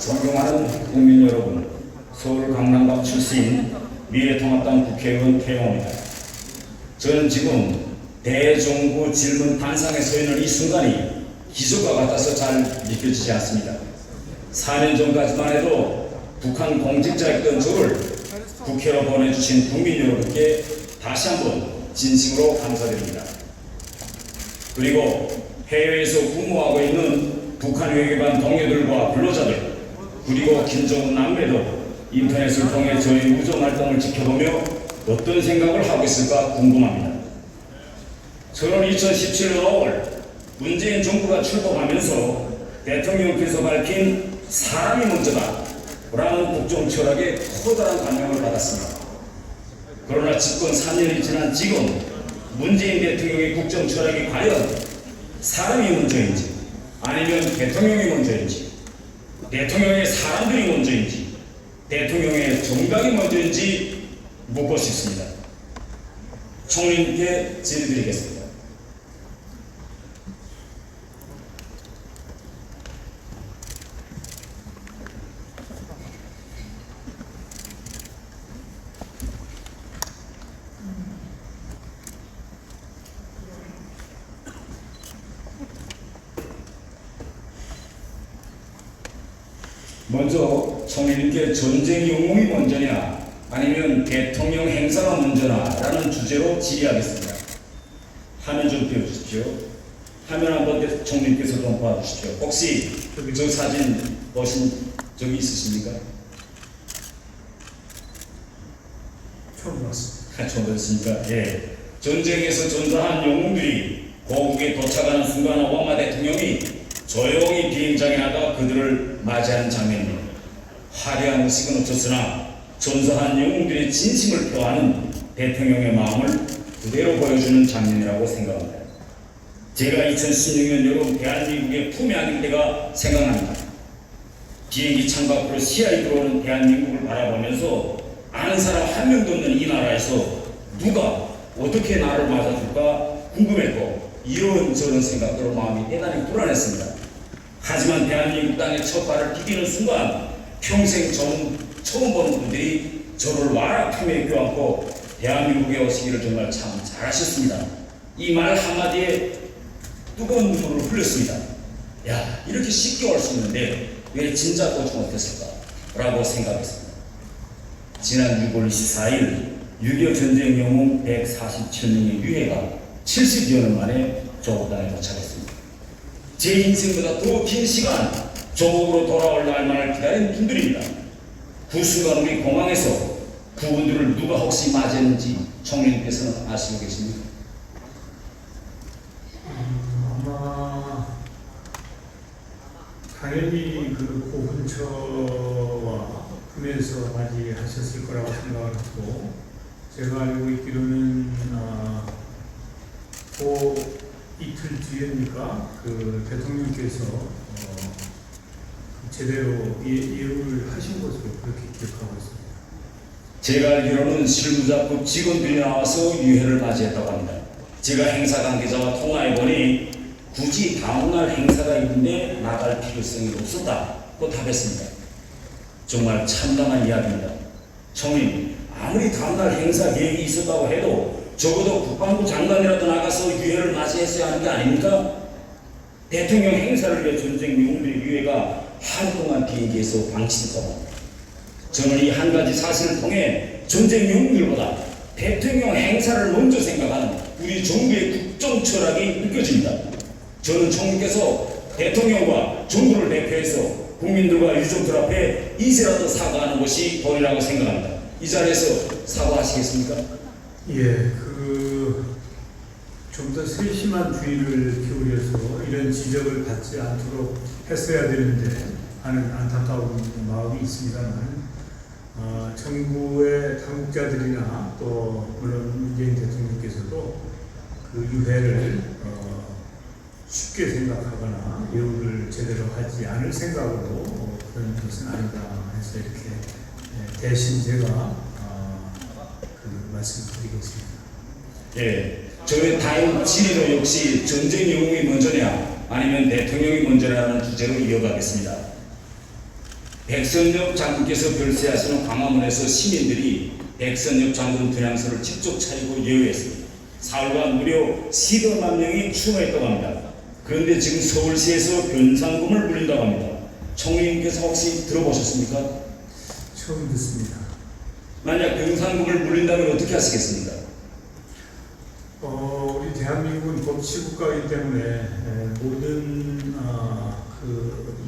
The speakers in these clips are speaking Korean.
존경하는 국민 여러분, 서울 강남갑 출신 미래통합당 국회의원 태영호입니다. 저는 지금 대정부 질문 단상에 서 있는 이 순간이 기적과 같아서 잘 믿겨지지 않습니다. 4년 전까지만 해도 북한 공직자였던 저를 국회로 보내주신 국민 여러분께 다시 한번 진심으로 감사드립니다. 그리고 해외에서 근무하고 있는 북한 외교관 동료들과 근로자들, 그리고 김정은 남매도 인터넷을 통해 저희 우정활동을 지켜보며 어떤 생각을 하고 있을까 궁금합니다. 저는 2017년 5월 문재인 정부가 출범하면서 대통령께서 밝힌 사람이 먼저다 라는 국정 철학에 커다란 감명을 받았습니다. 그러나 집권 3년이 지난 지금 문재인 대통령의 국정 철학이 과연 사람이 먼저인지 아니면 대통령이 먼저인지, 대통령의 사람들이 먼저인지, 대통령의 정당이 먼저인지 묻고 싶습니다. 총리님께 질의드리겠습니다. 먼저 총리님께 전쟁 영웅이 먼저냐 아니면 대통령 행사가 먼저나 라는 주제로 질의하겠습니다. 화면 좀 띄워주십시오. 화면 한번 총리님께서 좀 봐주십시오. 혹시 저 사진 보신 적이 있으십니까? 처음 봤습니다. 처음 봤습니까? 예. 전쟁에서 전사한 영웅들이 고국에 도착하는 순간 오바마 대통령이 조용히 비행장에 나가 그들을 맞이하는 장면입니다. 화려한 의식은 없었으나 전사한 영웅들의 진심을 표하는 대통령의 마음을 그대로 보여주는 장면이라고 생각합니다. 제가 2016년 여름 대한민국의 품에 안길 때가 생각납니다. 비행기 창밖으로 시야에 들어오는 대한민국을 바라보면서 아는 사람 한 명도 없는 이 나라에서 누가 어떻게 나를 맞아줄까 궁금했고 이런저런 생각으로 마음이 대단히 불안했습니다. 하지만 대한민국 땅에 첫 발을 디디는 순간 평생 처음 보는 분들이 저를 와라 품에 껴안고 대한민국에 오시기를 정말 참 잘하셨습니다. 이 말 한마디에 뜨거운 눈물을 흘렸습니다. 야, 이렇게 쉽게 올 수 있는데 왜 진작 오지 못했을까? 라고 생각했습니다. 지난 6월 24일 6.25 전쟁 영웅 147명의 유해가 70여 년 만에 조국 땅에 도착했습니다. 제 인생보다 더 긴 시간 조국으로 돌아올 날만을 기다린 분들입니다. 그 순간 우리 공항에서 그분들을 누가 혹시 맞이했는지 총리님께서는 아시고 계십니까? 아마 당연히 그 고근처와 품에서 맞이하셨을 거라고 생각을 하고, 제가 알고 있기로는 그 이틀 뒤에니까 그 대통령께서 제대로 예우를 하신 것으로 그렇게 기억하고 있습니다. 제가 알기로는 실무자급 직원들이 나와서 유해를 맞이했다고 합니다. 제가 행사 관계자와 통화해보니 굳이 다음날 행사가 있는데 나갈 필요성이 없었다고 답했습니다. 정말 참담한 이야기입니다. 총리, 아무리 다음날 행사 계획이 있었다고 해도 적어도 국방부 장관이라도 나가서 유해를 맞이했어야 하는 게 아닙니까? 대통령 행사를 위해 전쟁 영웅들의 유해가 하루 동안 비행기에서 방치됐다고 합니다. 저는 이 한 가지 사실을 통해 전쟁 영웅들보다 대통령 행사를 먼저 생각하는 우리 정부의 국정 철학이 느껴집니다. 저는 총리께서 대통령과 정부를 대표해서 국민들과 유족들 앞에 이제라도 사과하는 것이 도리라고 생각합니다. 이 자리에서 사과하시겠습니까? 예, 좀 더 세심한 주의를 기울여서 이런 지적을 받지 않도록 했어야 되는데 하는 안타까운 마음이 있습니다만, 정부의 당국자들이나 또 물론 문재인 대통령께서도 그 유해를 쉽게 생각하거나 예우를 제대로 하지 않을 생각으로 그런 것은 아니다 해서 이렇게 대신 제가 말씀을 드리겠습니다. 예, 저희 다음 질의도 역시 전쟁 영웅이 먼저냐 아니면 대통령이 먼저냐는 주제로 이어가겠습니다. 백선엽 장군께서 별세하시는 광화문에서 시민들이 백선엽 장군 분향소를 직접 차리고 예우했습니다. 사흘간 무려 10여만 명이 추모했다고 합니다. 그런데 지금 서울시에서 변상금을 물린다고 합니다. 총리님께서 혹시 들어보셨습니까? 처음 듣습니다. 만약 변상금을 물린다면 어떻게 하시겠습니까? 우리 대한민국은 법치국가이기 때문에 모든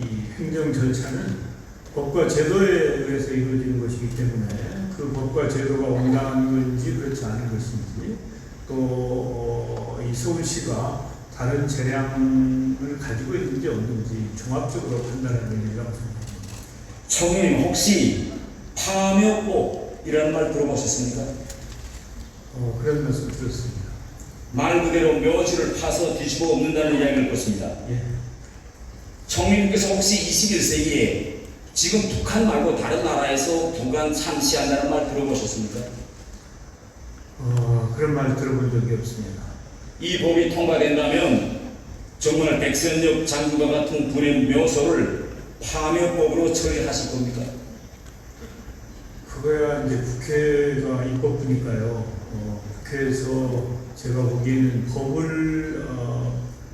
이 행정 절차는 법과 제도에 의해서 이루어지는 것이기 때문에 그 법과 제도가 온당한 건지 그렇지 않은 것인지 또 이 서울시가 다른 재량을 가지고 있는지 없는지 종합적으로 판단해야 되는 일이라고 생각합니다. 총리님 혹시 파묘법이라는 말 들어보셨습니까? 그런 말씀 들었습니다. 말 그대로 묘지를 파서 뒤집어 엎는다는 이야기를 듣습니다. 예. 총리님께서 혹시 21세기에 지금 북한 말고 다른 나라에서 북한 참시한다는 말 들어보셨습니까? 그런 말 들어본 적이 없습니다. 이 법이 통과된다면 정말 백선엽 장군과 같은 군의 묘소를 파묘법으로 처리하실 겁니까? 그거야 이제 국회가 입법부니까요. 국회에서 제가 보기에는 법을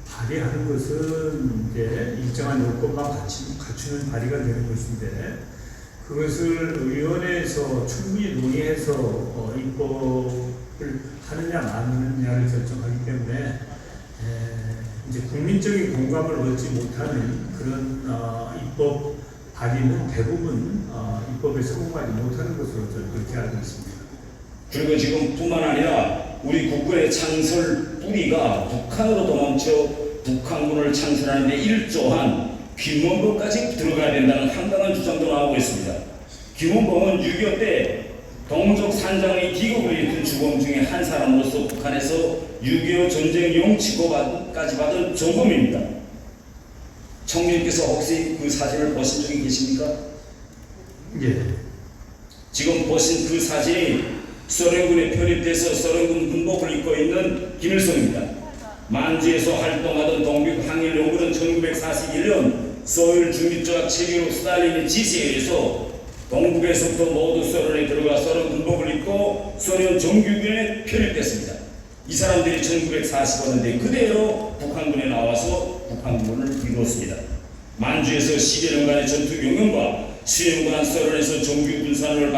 발의하는 것은 이제 일정한 요건만 갖추는 발의가 되는 것인데 그것을 의원회에서 충분히 논의해서 입법을 하느냐 마느냐를 결정하기 때문에 이제 국민적인 공감을 얻지 못하는 그런 입법 발의는 대부분 입법에 성공하지 못하는 것으로 저는 그렇게 알고 있습니다. 그리고 지금 뿐만 아니라 우리 국군의 창설 뿌리가 북한으로 도망쳐 북한군을 창설하는 데 일조한 김원범까지 들어가야 된다는 황당한 주장도 나오고 있습니다. 김원범은 6.25 때 동족 산장의 기급을 일으킨 주범 중에 한 사람으로서 북한에서 6.25 전쟁 용치고까지 받은 전범입니다. 총리님께서 혹시 그 사진을 보신 적이 계십니까? 예. 지금 보신 그 사진이 소련군에 편입돼서 소련군 군복을 입고 있는 김일성입니다. 만주에서 활동하던 동북 항일연구는 1941년 소일 중립조약 체결 스탈린의 지시에 의해서 동북에서부터 모두 소련에 들어가 소련 군복을 입고 소련 정규군에 편입됐습니다. 이 사람들이 1945년에 그대로 북한군에 나와서 북한군을 이루었습니다. 만주에서 10여년간의 전투 경험과 수행군한 소련에서 정규 군사를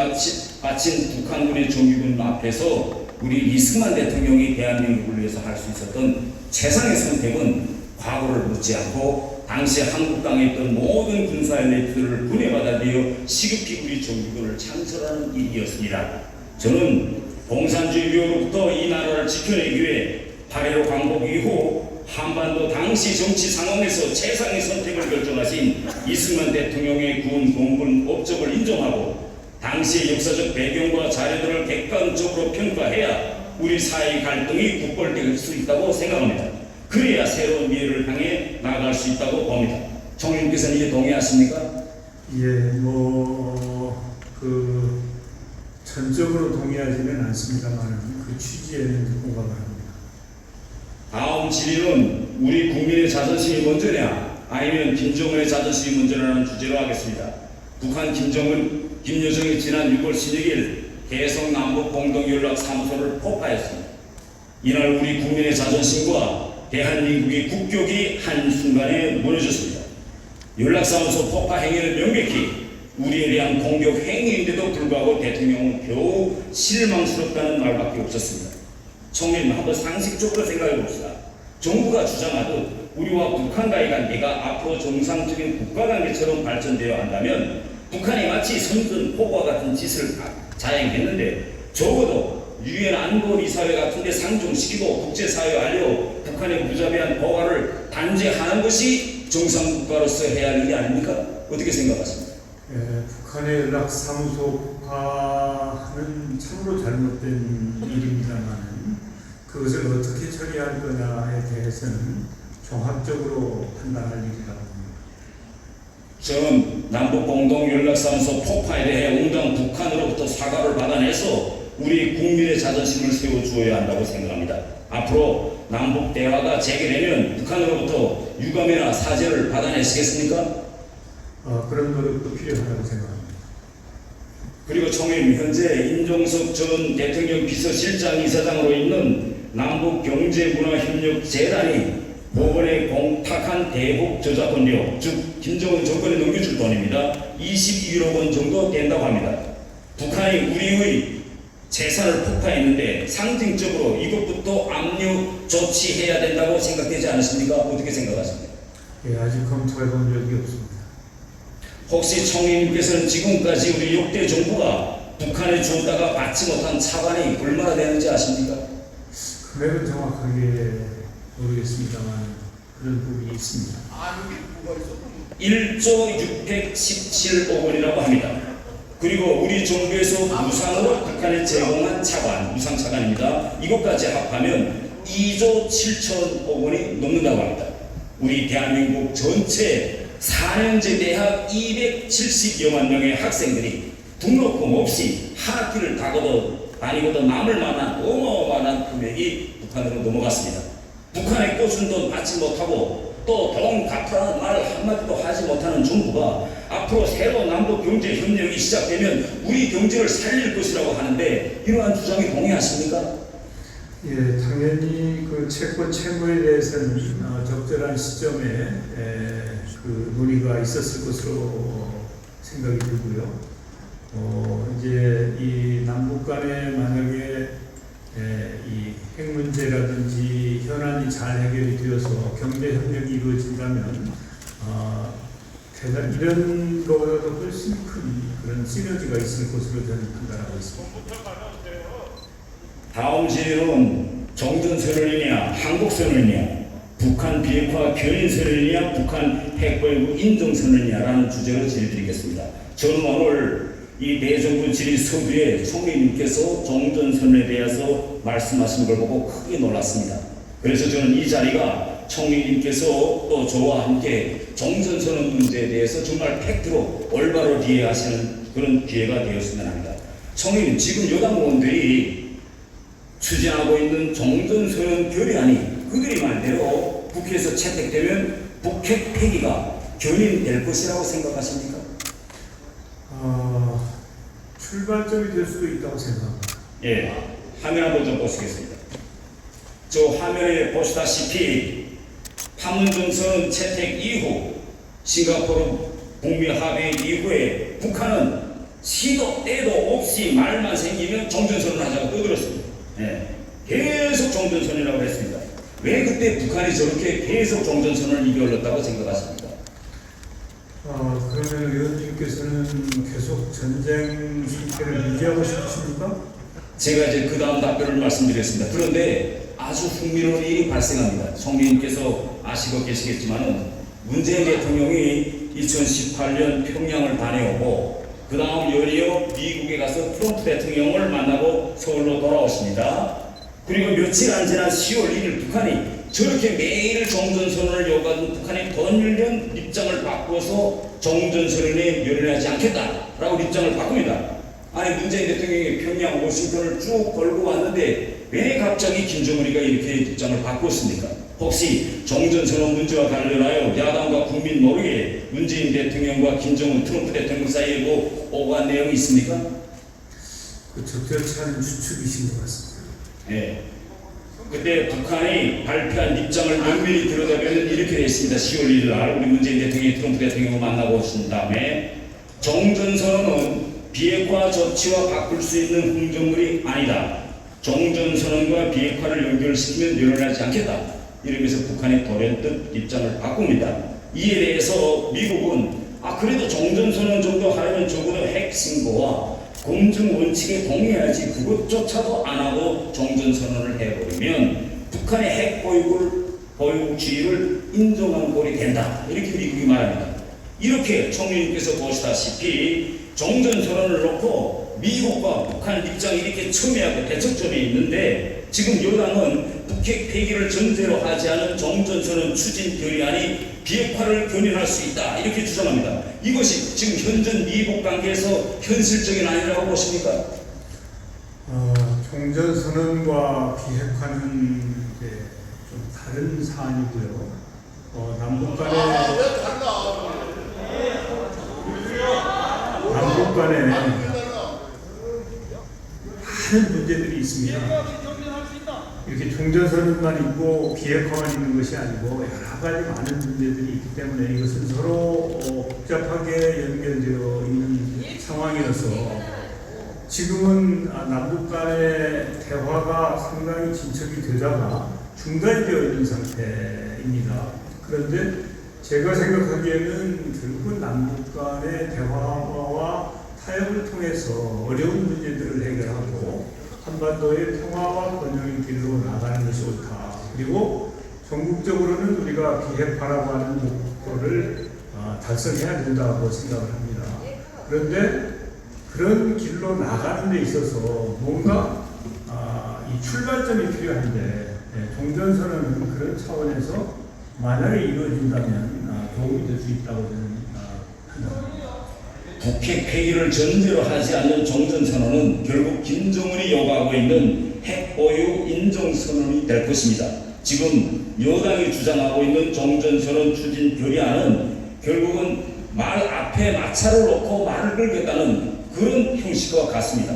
바친 북한군의 정규군 앞에서 우리 이승만 대통령이 대한민국을 위해서 할 수 있었던 최상의 선택은 과거를 묻지 않고 당시 한국 땅에 있던 모든 군사 엘리트들을 분해받아들여 시급히 우리 정규군을 창설하는 일이었습니다. 저는 공산주의 위협으로부터 이 나라를 지켜내기 위해 8.15 광복 이후 한반도 당시 정치 상황에서 최상의 선택을 결정하신 이승만 대통령의 군 공군 업적을 인정하고 당시의 역사적 배경과 자료들을 객관적으로 평가해야 우리 사회의 갈등이 국벌될 수 있다고 생각합니다. 그래야 새로운 미래를 향해 나아갈 수 있다고 봅니다. 총리님께서는 이에 동의하십니까? 예, 전적으로 동의하지는 않습니다만 그 취지에는 공감을 합니다. 다음 질의는 우리 국민의 자존심이 먼저냐 아니면 김정은의 자존심이 먼저냐는 주제로 하겠습니다. 북한 김여정이 지난 6월 16일 개성 남북 공동연락사무소를 폭파했습니다. 이날 우리 국민의 자존심과 대한민국의 국격이 한순간에 무너졌습니다. 연락사무소 폭파 행위는 명백히 우리에 대한 공격 행위인데도 불구하고 대통령은 겨우 실망스럽다는 말밖에 없었습니다. 총리님 한번 상식적으로 생각해 봅시다. 정부가 주장하듯 우리와 북한과의 관계가 앞으로 정상적인 국가관계처럼 발전되어야 한다면 북한이 마치 선전 포고와 같은 짓을 자행했는데 적어도 유엔 안보리사회 같은 데 상정시키고 국제사회에 알려 북한의 무자비한 포괄을 단죄하는 것이 정상국가로서 해야 할 일이 아닙니까? 어떻게 생각하십니까? 북한의 연락사무소 폭파는 참으로 잘못된 일입니다만 그것을 어떻게 처리할 거냐에 대해서는 종합적으로 판단할 일이라고 봅니다. 저는 남북공동연락사무소 폭파에 대해 응당 북한으로부터 사과를 받아내서 우리 국민의 자존심을 세워주어야 한다고 생각합니다. 앞으로 남북 대화가 재개되면 북한으로부터 유감이나 사죄를 받아내시겠습니까? 그런 노력도 필요하다고 생각합니다. 그리고 총회는 현재 임종석 전 대통령 비서실장 이사장으로 있는 남북경제문화협력재단이 법원에 공탁한 대북 저작권료, 즉 김정은 정권에 넘겨줄 돈입니다. 21억 원 정도 된다고 합니다. 북한이 우리의 재산을 폭파했는데 상징적으로 이것부터 압류 조치해야 된다고 생각되지 않으십니까? 어떻게 생각하십니까? 예, 아직 검토해 본 적이 없습니다. 혹시 총리님께서는 지금까지 우리 역대 정부가 북한에 주었다가 받지 못한 차관이 얼마나 되는지 아십니까? 금액은 정확하게 모르겠습니다만 그런 부분이 있습니다. 1조 617억 원이라고 합니다. 그리고 우리 정부에서 무상으로 북한에 제공한 차관, 무상 차관입니다. 이것까지 합하면 2조 7천억 원이 넘는다고 합니다. 우리 대한민국 전체 4년제 대학 270여만 명의 학생들이 등록금 없이 한 학기를 다니고도 남을 만한 어마어마한 금액이 북한으로 넘어갔습니다. 북한에 꽂은 돈 받지 못하고 또 돈 갚으라는 말 한마디도 하지 못하는 정부가 앞으로 새로 남북 경제 협력이 시작되면 우리 경제를 살릴 것이라고 하는데 이러한 주장에 동의하십니까? 예, 당연히 그 채권 채무에 대해서는 적절한 시점에 그 논의가 있었을 것으로 생각이 들고요. 이제 이 남북 간에 만약에 이 핵 문제라든지 현안이 잘 해결이 되어서 경제 협력이 이루어진다면 이런 거보다도 훨씬 큰 그런 시너지가 있을 것으로 저는 판단하고 있습니다. 다음 질의는 정전선언이냐 한국선언이냐 북한 비핵화 견인선언이냐 북한 핵보유국 인정선언이냐라는 주제로 질의드리겠습니다. 저는 오늘 이 대정부 질의 서두에 총리님께서 정전선언에 대해서 말씀하시는 걸 보고 크게 놀랐습니다. 그래서 저는 이 자리가 총리님께서 또 저와 함께 정전선언 문제에 대해서 정말 팩트로 올바로 이해하시는 그런 기회가 되었으면 합니다. 총리님, 지금 여당 의원들이 추진하고 있는 정전선언 결의안이 그들이 말대로 국회에서 채택되면 북핵 폐기가 견인될 것이라고 생각하십니까? 출발점이 될 수도 있다고 생각합니다. 예, 화면 한번 좀 보시겠습니다. 저 화면에 보시다시피 판문점선 채택 이후 싱가포르 북미 합의 이후에 북한은 시도 때도 없이 말만 생기면 정전선언을 하자고 떠들었습니다. 예, 계속 정전선언이라고 했습니다. 왜 그때 북한이 저렇게 계속 정전선언을 이끌었다고 생각하십니까? 그러면 의원님께서는 계속 전쟁 상태를 유지하고 싶으십니까? 제가 이제 그 다음 답변을 말씀드리겠습니다. 그런데 아주 흥미로운 일이 발생합니다. 총리님께서 아시고 계시겠지만은 문재인 대통령이 2018년 평양을 다녀오고 그 다음 연이어 미국에 가서 트럼프 대통령을 만나고 서울로 돌아오십니다. 그리고 며칠 안 지난 10월 1일 북한이 저렇게 매일 정전선언을 요구하던 북한의 번일년 입장을 바꿔서 정전선언에 연연하지 않겠다라고 입장을 바꿉니다. 아니 문재인 대통령이 평양 워싱턴을 쭉 걸고 왔는데 왜 갑자기 김정은이가 이렇게 입장을 바꿨습니까? 혹시 정전선언 문제와 관련하여 야당과 국민 모르게 문재인 대통령과 김정은 트럼프 대통령 사이에 뭐 오간 내용이 있습니까? 그 적절치 않은 추측이신 것 같습니다. 네. 그때 북한이 발표한 입장을 면밀히 들여다보면 이렇게 되어 있습니다. 10월 1일 날 우리 문재인 대통령이 트럼프 대통령을 만나고 오신 다음에 정전선언은 비핵화 조치와 바꿀 수 있는 흥정물이 아니다. 정전선언과 비핵화를 연결시키면 연연하지 않겠다. 이러면서 북한의 돌연뜻 입장을 바꿉니다. 이에 대해서 미국은 그래도 정전선언 정도 하려면 적어도 핵 신고와 공정 원칙에 동의해야지 그것조차도 안 하고 정전선언을 해버리면 북한의 핵 보유국주의를 인정한 꼴이 된다. 이렇게 미국이 말합니다. 이렇게 총리님께서 보시다시피 정전선언을 놓고 미국과 북한 입장이 이렇게 첨예하고 대척점에 있는데 지금 여당은 북핵 폐기를 전제로 하지 않은 정전선언 추진 결의안이 비핵화를 견인할 수 있다 이렇게 주장합니다. 이것이 지금 현존 미북 관계에서 현실적인 아니라고 보십니까? 정전선언과 비핵화는 이제 좀 다른 사안이고요. 남북 간의 간에 많은 문제들이 있습니다. 이렇게 종전선언만 있고 비핵화만 있는 것이 아니고 여러 가지 많은 문제들이 있기 때문에 이것은 서로 복잡하게 연결되어 있는 상황이어서 지금은 남북 간의 대화가 상당히 진척이 되다가 중단이 되어 있는 상태입니다. 그런데 제가 생각하기에는 결국은 남북 간의 대화와 타협을 통해서 어려운 문제들을 해결하고 한반도의 평화와 번영의 길로 나가는 것이 옳다. 그리고 전국적으로는 우리가 비핵화라고 하는 목표를 달성해야 된다고 생각을 합니다. 그런데 그런 길로 나가는 데 있어서 뭔가 이 출발점이 필요한데 종전선언은 그런 차원에서 만약에 이루어진다면 도움이 될 수 있다고 저는 생각합니다. 북핵 폐기를 전제로 하지 않는 종전선언은 결국 김정은이 요구하고 있는 핵보유 인정선언이 될 것입니다. 지금 여당이 주장하고 있는 종전선언 추진 결의안은 결국은 말 앞에 마찰을 놓고 말을 끌겠다는 그런 형식과 같습니다.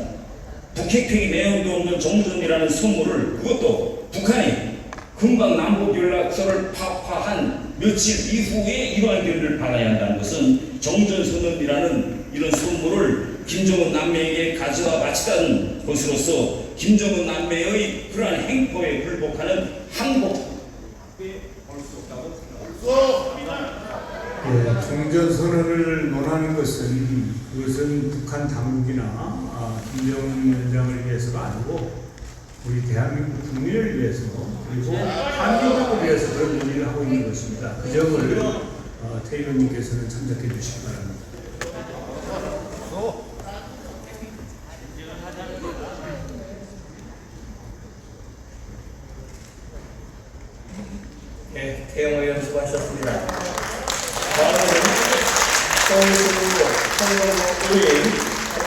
북핵 폐기 내용도 없는 종전이라는 선물을 그것도 북한이 금방 남북연락선을 파파한 며칠 이후에 이러한 결의를 받아야 한다는 것은 종전선언이라는 이런 선물을 김정은 남매에게 가져와 바치다는 것으로서 김정은 남매의 그러한 행포에 굴복하는 항복에 볼수 없다고 생각합니다. 종전선언을 논하는 것은 그것은 북한 당국이나 김정은 위원장을 위해서가 아니고 우리 대한민국 국민을 위해서 그리고 한민족을 위해서 그런 얘기를 하고 있는 것입니다. 그 점을 태 의원님께서는 참작해 주시기 바랍니다. 네, 태영 의원 수고하셨습니다. 다음은 서울시의회